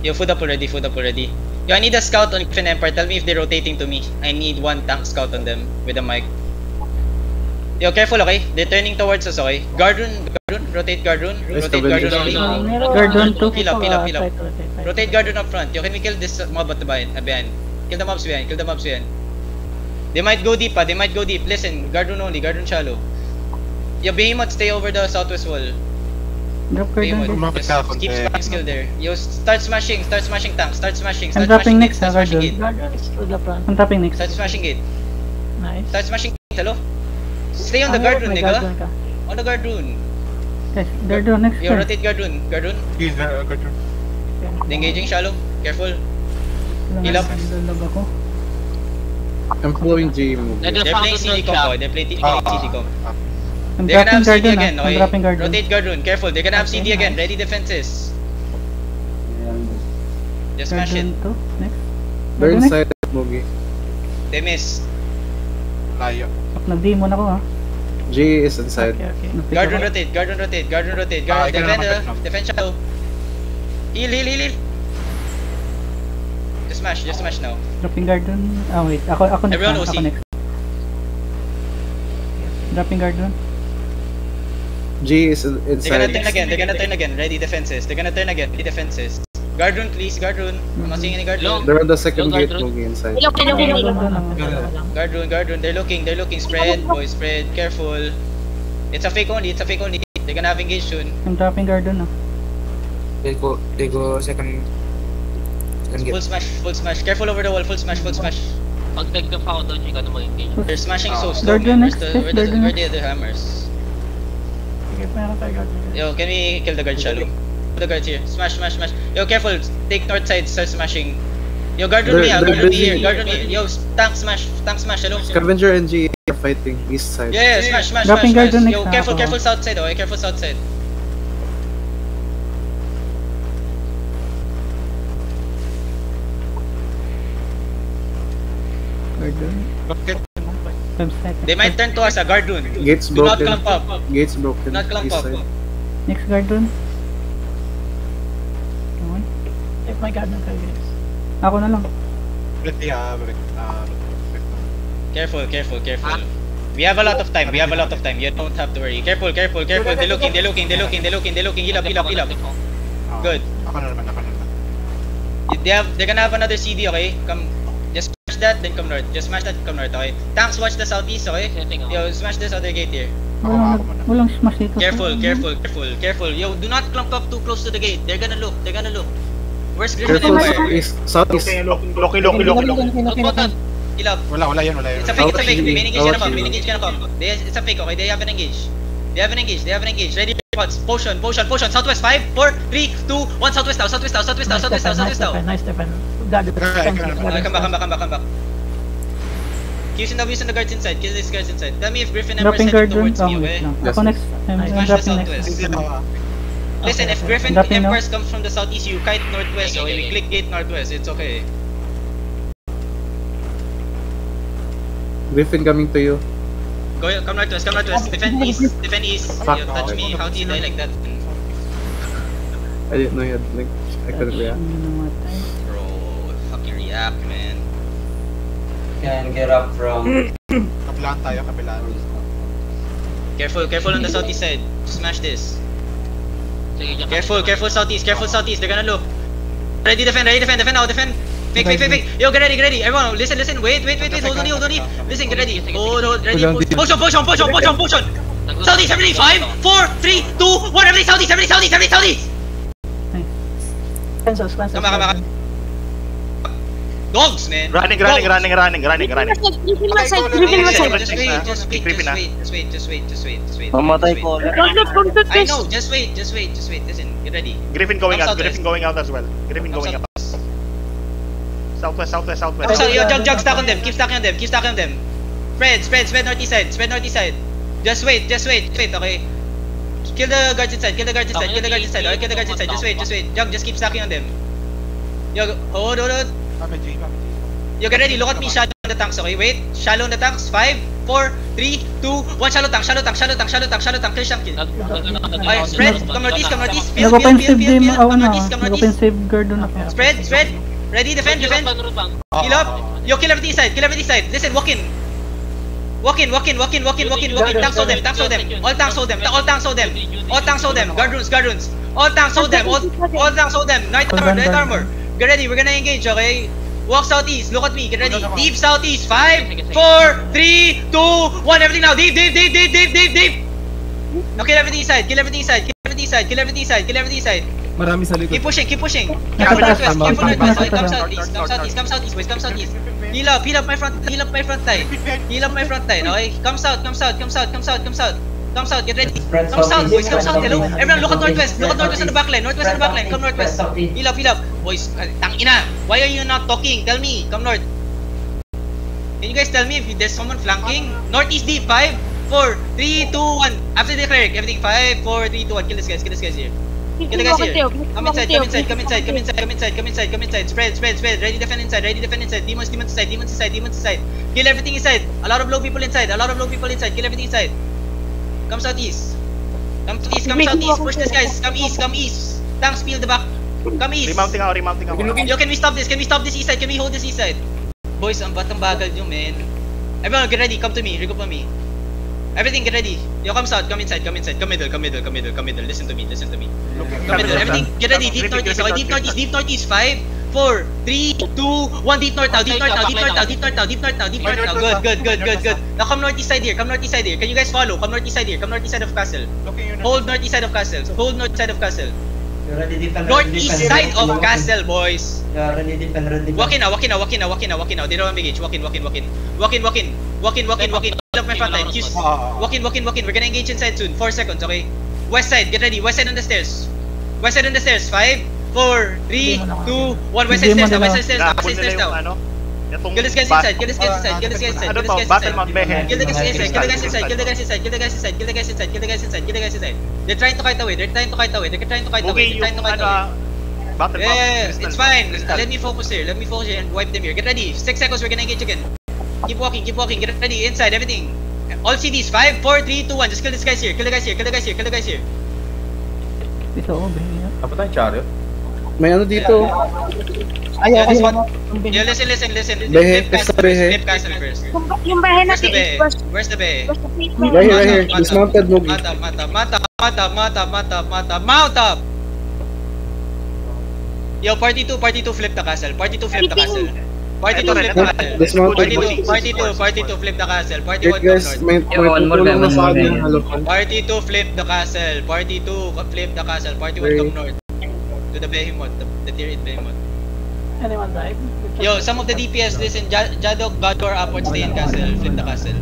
Yo, food up already, food up already. Yo, I need a scout on Griffin Empire. Tell me if they're rotating to me. I need one tank scout on them with a mic. Yo, careful, okay? They're turning towards us, okay? Guard rune, rotate guard rune. Rotate guard rune only. Guard rune 2. Peel up. Rotate guard rune up front. Yo, can we kill this mob at the behind? Kill the mobs behind, They might go deep, they might go deep. Listen, guard rune only, guard rune shallow. Yo, Behemoth, stay over the southwest wall. Drop guard rune. Keep spamming skill there. Yo, start smashing tanks, start smashing I'm dropping next, start smashing gate. I'm tapping next. Start smashing gate. Nice. Start smashing gate, hello? Stay on the guard rune, nigga. On the guard rune. Yes, guard rune next. Yo, rotate guard rune. He's there, guard rune. They're engaging shallow. Careful. Heal up. I'm following G move. They're playing CD comp, They're playing CD comp. I'm They're gonna dropping have guard CD rune. again, I'm okay? dropping guard rune. Rotate guard rune. Careful, they're gonna have CD again. Ready defenses. Just smash it. Next. They're inside Mogi. They missed. Layo. Nag-demon ako ha. G is inside. Okay. Guard rune rotate. Defend shadow. Heal. Just smash now. Dropping guard rune. Ah wait, ako next. Everyone Ako OC. next. Dropping guard rune. G is inside. They're gonna turn again. Ready defenses. Guard rune, please. Guard rune. I'm not seeing any guard rune. They're on the second gate Mogi inside. Guard rune. They're looking. Spread, boys. Spread. Careful. It's a fake only. They're gonna have engage soon. I'm dropping guard rune. They go second gate. Full smash. Careful over the wall. Full smash. Pag nag-dump ako doon, hindi ka na mag-engage. They're smashing so slow. Guard rune next. Where the other hammers? Sige, meron tayo guard rune. Yo, can we kill the guard shallow? The guards here. Smash. Yo, careful. Take north side. Start smashing. Yo, guard rune me here. Yo, tank smash. Hello. Scavenger and G are fighting east side. Yeah, smash. Dropping guard rune Yo, next. careful south side. Okay, careful south side. Guard rune. Rocket. 5 seconds. They might turn to us. Guard rune. Gates Do not broken. clump up. Gates broken. Do not clump East up. side. Next guard rune. Come on. Take my guard rune kayo guys. Ako na lang. Ready, Careful. We have a lot of time. You don't have to worry. Careful. They're looking. Heal up. Good. Ako na naman. They're gonna have another CD, okay? Come, just smash that, then come north. Okay? Tanks, watch the southeast, okay? Yo, smash this other gate here. Walang smash dito. Careful. Yo, do not clump up too close to the gate. They're gonna look. Where's Griffin Careful Empire? southeast. Loki. Heal up. Wala yan. It's a fake. Main engage ka na come. It's a fake, okay? They haven't engaged. Ready? Potion. Southwest. 5, 4, 3, 2, 1. Southwest now. Nice defend. Guard rune. Okay, come back. Kill the guards inside. Tell me if Griffin Emperor Dropping is guard heading rune. towards Oh me, wait okay? lang. Yes. Ako next. I'm Smash the dropping southwest. next. Listen, if Griffin Dropping now. Empress comes from the southeast, you kite northwest. Okay, we click gate northwest. It's okay. Griffin coming to you. Come northwest. Defend east. You touch me. How do you die like that? I didn't know you had like. I couldn't react. Bro, fucking react, man. Can get up from. Kabilaan. Careful on the southeast side. Smash this. Sige, dyan. Careful southeast. They're gonna look. Ready, defend now. Fake. Yo, get ready. Everyone, listen. Wait. Hold on. Listen, get ready. Hold, ready. Potion. Southeast, everybody. 5, 4, 3, 2, 1. Everybody southeast. Cancels. Come back. Dogs, man. Running. Just wait. Mamatay ko. I know, just wait. Listen, get ready. Griffin going Come out. southwest. Griffin going out as well. Griffin Come going out. Southwest. Yo, Jug, stack on them. Keep stacking on them. Spread northeast side. Just wait. Okay. Kill the guards inside. Okay, kill the guards inside. Just wait. Jug, just keep stacking on them. Yo, hold. Yo, get ready. Look at me. Shallow on the tanks. Okay, wait. Shallow on the tanks. 5, 4. 4, 3, 2, 1. Shallow tank, kill champ, kill. Okay, spread, come northeast. Field, Nag-offensive game ako come na. northeast. Nag-offensive guard doon ako. Spread. Ready, defend. Heal up. Yo, kill everything inside. Listen, walk in. Walk in. Tanks hold them. All tanks hold them. Guard runes. All tanks hold them. Night armor. Get ready, we're gonna engage, okay? Walk southeast, look at me, get ready. Deep southeast. 5, 4, 3, 2, 1. Everything now. Deep. Now kill everything inside. Marami sa likod. Keep pushing. Nasa taas. Come southeast, boys. Heal up my front line. Okay? Come south, get ready. Come south, boys. Hello? Everyone, look at northwest on the backline. Come northwest. Heal up. Boys, tangina. Why are you not talking? Tell me. Come north. Can you guys tell me if there's someone flanking? Northeast deep. 5, 4, 3, 2, 1. After the cleric, everything. 5, 4, 3, 2, 1. Kill this guys here. Kill the guys here. Come inside. Spread. Ready defend inside. Demons inside. Kill everything inside. A lot of low people inside. Kill everything inside. Come southeast. Push this guys. Come east. Tanks peel the back. Come east. Remounting ako. Yo, can we stop this east side? Can we hold this east side? Boys, ang batang bagal nyo, man. Everyone, get ready. Come to me. Regroup on me. Everything, get ready. Yo, come south. Come inside. Come middle. Listen to me. Come middle. Everything, get ready. Deep northeast. Okay, deep northeast. 5, 4, 3, 2, 1. Deep north now. Good. Now come northeast side here. Can you guys follow? Come northeast side here. Come northeast side of castle. Hold northeast side of castle. Northeast side of castle, boys. Walk in now. They don't want engage. Walk in. Up my front line. Walk in. We're gonna engage inside soon. 4 seconds, okay? West side, get ready. West side on the stairs. 5, 4, 3, 2, 1. West side stairs now. Kill this guys inside. Battle Mount Behe. Kill the guys inside. They're trying to kite away. Battle Yeah, it's fine. Let me focus here and wipe them here. Get ready. 6 seconds, we're gonna engage again. Keep walking. Get ready. Inside, everything. All CDs. 5, 4, 3, 2, 1. Just kill this guys here. Kill the guys here. Dito ako, bahay. Dapat tayong chariot. May ano dito. Yeah, listen. Behe, Behe. Flip castle first. Yung bahay natin Where's the Behe? Right here. Dismounted Mugi. Mount up! Yo, party 2, flip the castle. Party 2, flip the castle. Dismounted. Party 2, flip the castle. Party 1, Wait guys, may tutulong na sa akin. Party 2, flip the castle. Party 1, come north. To the behemoth, the tier 8 behemoth. Anyone died? Yo, some of the DPS, listen, Jadok, Godor, upwards, stay in castle. Flip the castle.